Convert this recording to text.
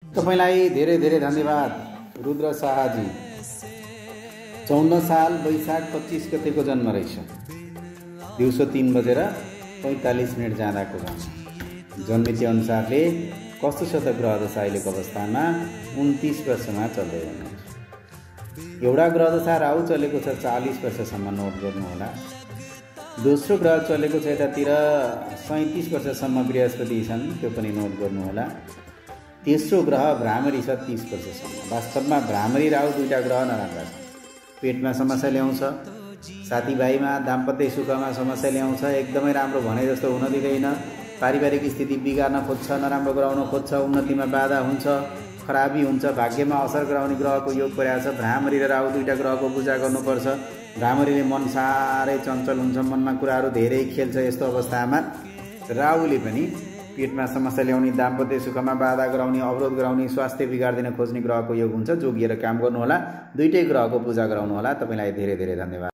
तपाईलाई धेरै धेरै धन्यवाद रुद्र शाहजी। 54 साल वैशाख 25 गतेको जन्म रहेछ। दिउँसो 3 बजेर 45 मिनट जाँदाको जन्म। जन्मिति अनुसारले कस्तो छ त ग्रह दशा अहिलेको अवस्थामा 29 वर्षमा चल्दै हुनुहुन्छ। एउटा ग्रह दशा राहु चलेको छ 40 वर्षसम्म, नोट गर्नुहोला। दोस्रो ग्रह चलेको छ यतातिर 37 वर्षसम्म बृहस्पति छन्, त्यो पनि नोट गर्नुहोला। तेस्रो ग्रह भ्रामरी छ 30 वर्षसम्म। वास्तवमा भ्रामरी राहु दुईटा ग्रह नराम्रा छन्। पेटमा समस्या ल्याउँछ, साथीभाइमा दाम्पत्य सुखमा समस्या ल्याउँछ, एकदमै राम्रो भने जस्तो हुन दिँदैन, पारिवारिक स्थिति बिगार्न खोज्छ, नराम्रो गराउन खोज्छ, उन्नतिमा बाधा हुन्छ, खराबी हुन्छ, भाग्यमा असर गराउने ग्रहको योग परेको छ। भ्रामरी र राहु दुईटा ग्रहको पूजा गर्नुपर्छ। भ्रामरीले मन साह्रै चञ्चल हुन्छ, मनमा कुराहरू धेरै खेल्छ। यस्तो अवस्थामा राहुले पनि पेटमा समस्या ल्याउने, दाम्पत्य सुखमा बाधा गराउने, अवरोध गराउने, स्वास्थ्य बिगार्दिन खोज्ने ग्रहको योग हुन्छ। जोगिएर काम गर्नुहोला, दुईटै ग्रहको पूजा गराउनुहोला। तपाईलाई धेरै धेरै धन्यवाद।